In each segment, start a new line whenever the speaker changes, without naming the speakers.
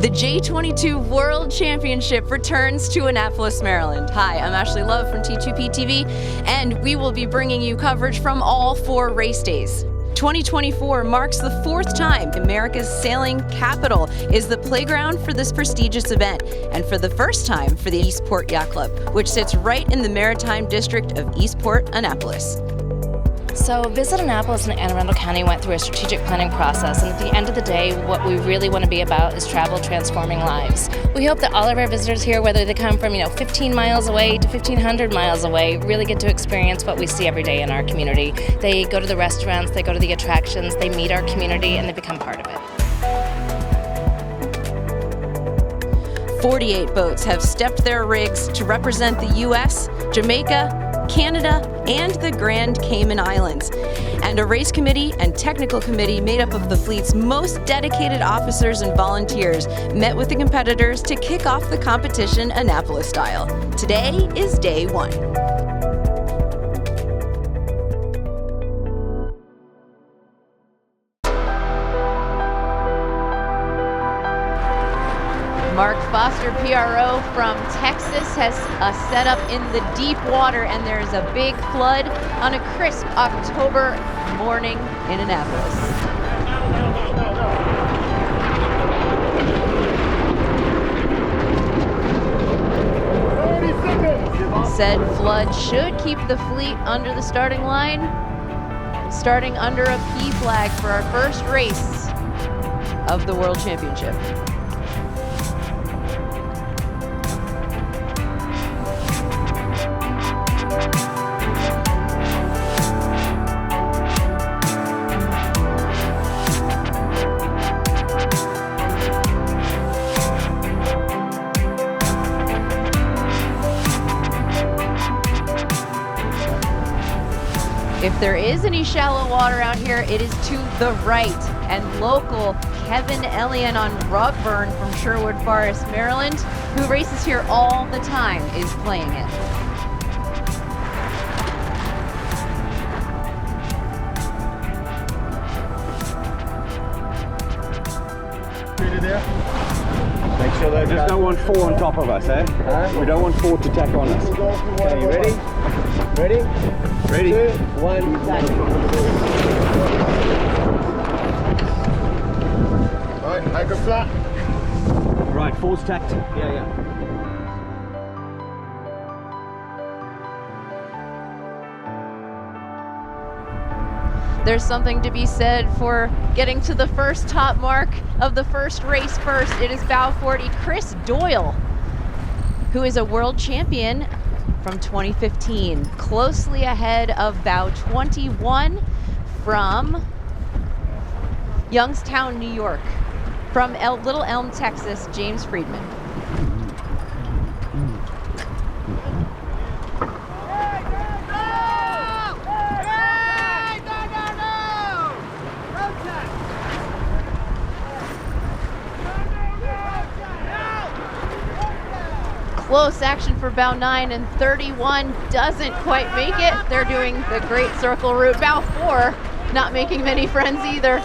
The J22 World Championship returns to Annapolis, Maryland. Hi, I'm Ashley Love from T2P TV, and we will be bringing you coverage from all 4 race days. 2024 marks the 4th time America's sailing capital is the playground for this prestigious event, and for the first time for the Eastport Yacht Club, which sits right in the maritime district of Eastport, Annapolis.
So Visit Annapolis and Anne Arundel County went through a strategic planning process, and at the end of the day, what we really want to be about is travel transforming lives. We hope that all of our visitors here, whether they come from 15 miles away to 1,500 miles away, really get to experience what we see every day in our community. They go to the restaurants, they go to the attractions, they meet our community, and they become part of it.
48 boats have stepped their rigs to represent the U.S., Jamaica, Canada, and the Grand Cayman Islands. And a race committee and technical committee made up of the fleet's most dedicated officers and volunteers met with the competitors to kick off the competition Annapolis style. Today is day 1. Mark Foster, PRO from Texas, has a setup in the deep water, and there's a big flood on a crisp October morning in Annapolis. Said flood should keep the fleet under the starting line, starting under a P flag for our first race of the World Championship. If there is any shallow water out here, it is to the right. And local Kevin Elliott on Rockburn from Sherwood Forest, Maryland, who races here all the time, is playing it.
Make sure they just don't want 4 on top of us, eh? We don't want 4 to tack on us. Okay, you ready? Ready? Ready. 2, 1, tack. Alright, anchor flat. Right, 4's tacked. Yeah.
There's something to be said for getting to the first top mark of the first race first. It is bow 40, Chris Doyle, who is a world champion from 2015, closely ahead of bow 21 from Youngstown, New York. From Little Elm, Texas, James Friedman. Close action for bow 9, and 31 doesn't quite make it. They're doing the great circle route. Bow 4 not making many friends either.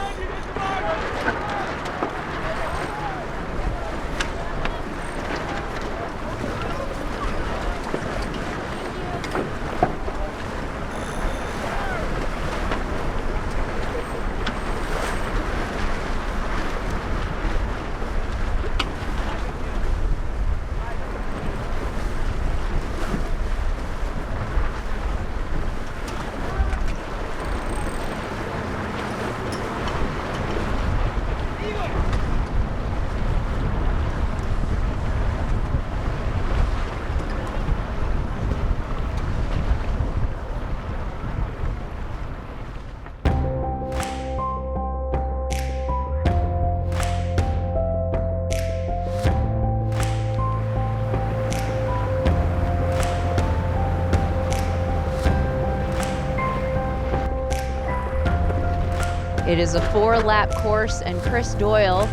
It is a 4-lap course, and Chris Doyle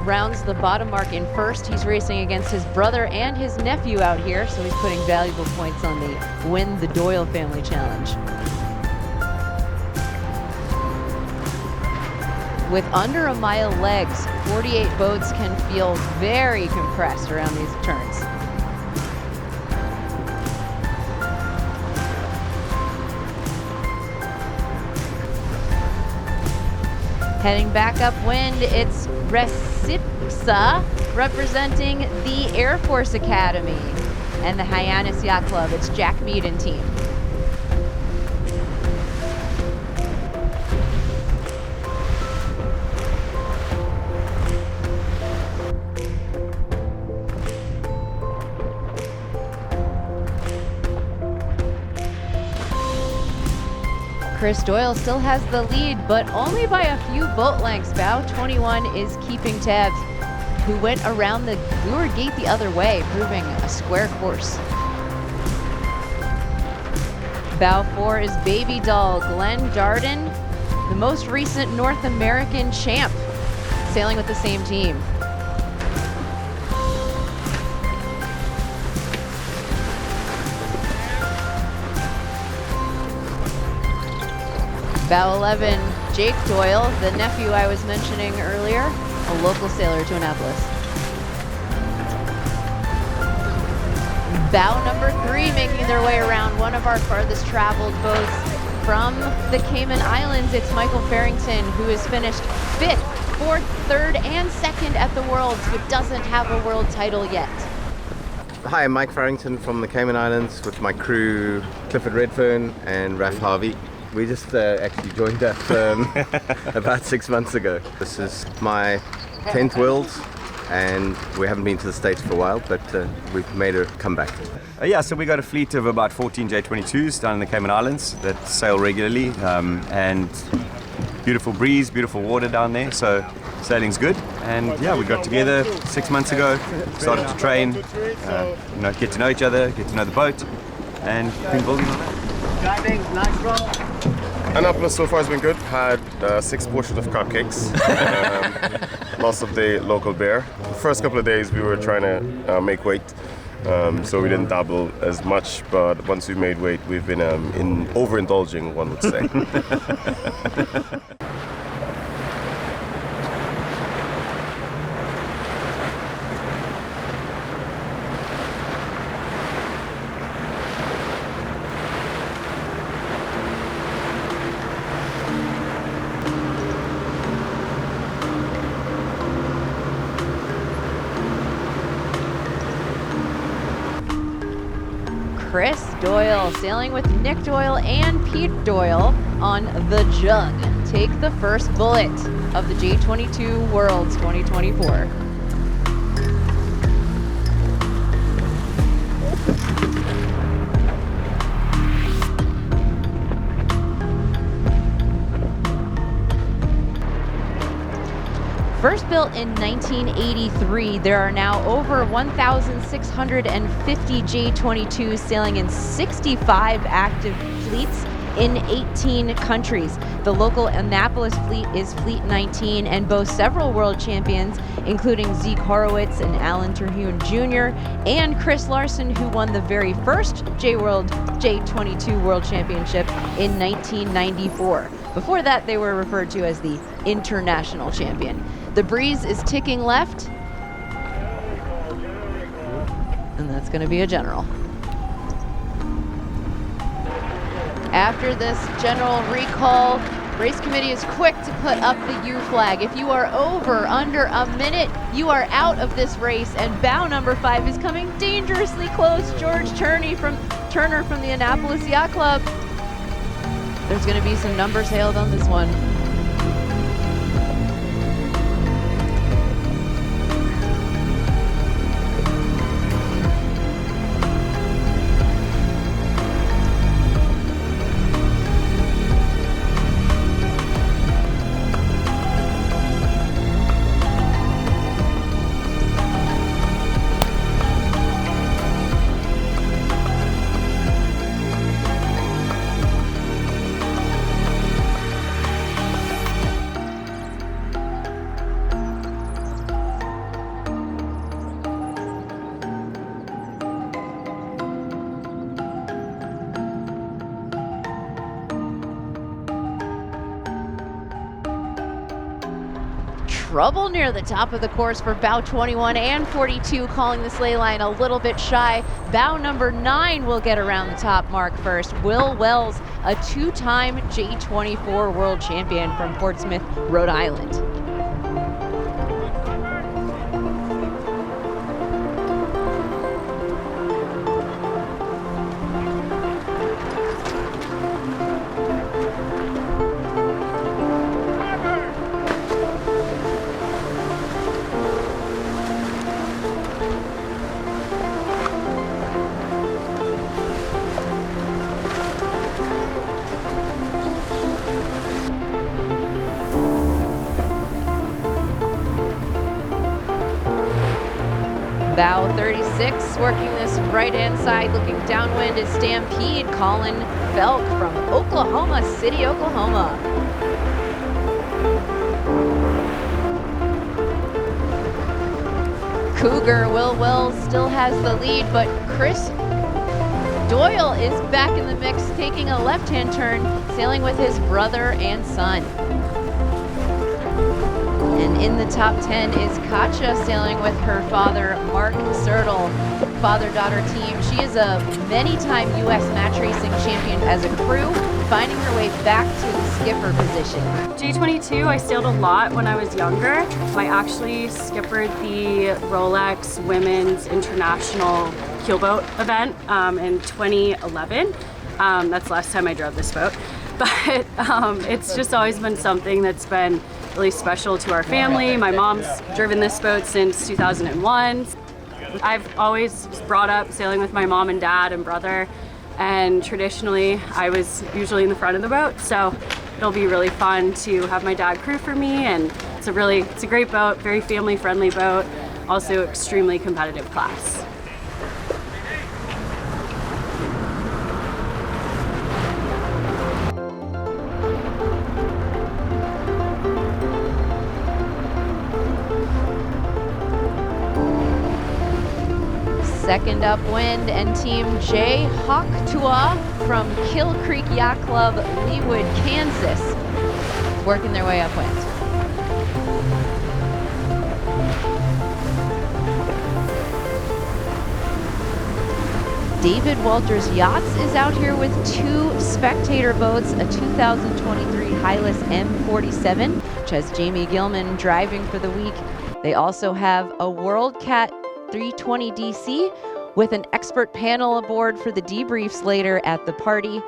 rounds the bottom mark in first. He's racing against his brother and his nephew out here, so he's putting valuable points on the Win the Doyle Family Challenge. With under a mile legs, 48 boats can feel very compressed around these turns. Heading back upwind, it's Recipsa representing the Air Force Academy and the Hyannis Yacht Club. It's Jack Mead and team. Chris Doyle still has the lead, but only by a few boat lengths. Bow 21 is keeping tabs, who went around the Lure Gate the other way, proving a square course. Bow 4 is Baby Doll, Glenn Darden, the most recent North American champ, sailing with the same team. Bow 11, Jake Doyle, the nephew I was mentioning earlier, a local sailor to Annapolis. Bow number 3 making their way around, one of our farthest traveled boats from the Cayman Islands. It's Michael Farrington, who has finished 5th, 4th, 3rd, and 2nd at the Worlds, but doesn't have a world title yet.
Hi, I'm Mike Farrington from the Cayman Islands with my crew Clifford Redfern and Raf Harvey. We just actually joined up about 6 months ago. This is my 10th Worlds, and we haven't been to the States for a while, but we've made a comeback.
Yeah, so we got a fleet of about 14 J22s down in the Cayman Islands that sail regularly, and beautiful breeze, beautiful water down there, so sailing's good. And yeah, we got together 6 months ago, started to train, get to know each other, get to know the boat, and been building on that.
Annapolis so far has been good. Had 6 portions of cupcakes, lots of the local beer. The first couple of days we were trying to make weight, so we didn't dabble as much, but once we made weight, we've been overindulging, one would say.
Chris Doyle sailing with Nick Doyle and Pete Doyle on the Jug. Take the first bullet of the J22 Worlds 2024. First built in 1983, there are now over 1,650 J22s sailing in 65 active fleets in 18 countries. The local Annapolis fleet is Fleet 19 and boasts several world champions, including Zeke Horowitz and Alan Terhune Jr. and Chris Larson, who won the very first J22 World Championship in 1994. Before that, they were referred to as the International Champion. The breeze is ticking left, and that's going to be a general. After this general recall, race committee is quick to put up the U flag. If you are over under a minute, you are out of this race, and bow number 5 is coming dangerously close. George Turner from the Annapolis Yacht Club. There's going to be some numbers hailed on this one. trouble near the top of the course for bow 21 and 42, calling this ley line a little bit shy. Bow number 9 will get around the top mark first. Will Wells, a 2-time J24 world champion from Portsmouth, Rhode Island. Bow 36, working this right-hand side, looking downwind is Stampede, Colin Belk from Oklahoma City, Oklahoma. Cougar Will Wells still has the lead, but Chris Doyle is back in the mix, taking a left-hand turn, sailing with his brother and son. And in the top 10 is Katja, sailing with her father, Mark Sertle, father-daughter team. She is a many-time U.S. match racing champion as a crew, finding her way back to the skipper position.
J22, I sailed a lot when I was younger. I actually skippered the Rolex Women's International Keelboat event in 2011. That's the last time I drove this boat. But it's just always been something that's been really special to our family. My mom's driven this boat since 2001. I've always brought up sailing with my mom and dad and brother, and traditionally I was usually in the front of the boat, so it'll be really fun to have my dad crew for me. And it's a great boat, very family friendly boat, also extremely competitive class.
Second upwind, and Team J Hawktua from Kill Creek Yacht Club, Leawood, Kansas, working their way upwind. David Walters Yachts is out here with 2 spectator boats, a 2023 Hylas M47, which has Jamie Gilman driving for the week. They also have a WorldCat 320 DC with an expert panel aboard for the debriefs later at the party.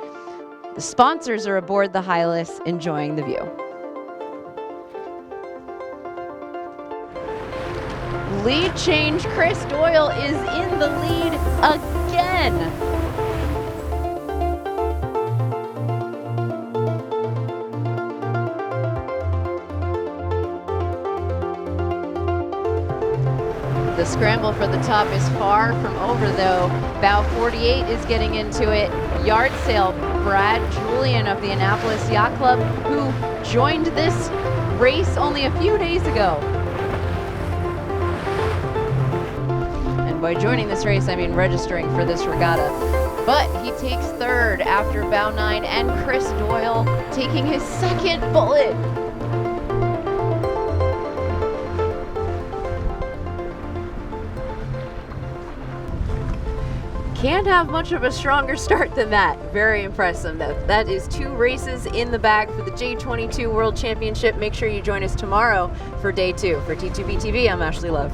The sponsors are aboard the Hylas, enjoying the view. Lead change, Chris Doyle is in the lead again. The scramble for the top is far from over, though. Bow 48 is getting into it. Yard sail, Brad Julian of the Annapolis Yacht Club, who joined this race only a few days ago. And by joining this race, I mean registering for this regatta. But he takes third after bow 9, and Chris Doyle taking his second bullet. Can't have much of a stronger start than that. Very impressive. That is 2 races in the bag for the J22 World Championship. Make sure you join us tomorrow for day 2. For T2B TV, I'm Ashley Love.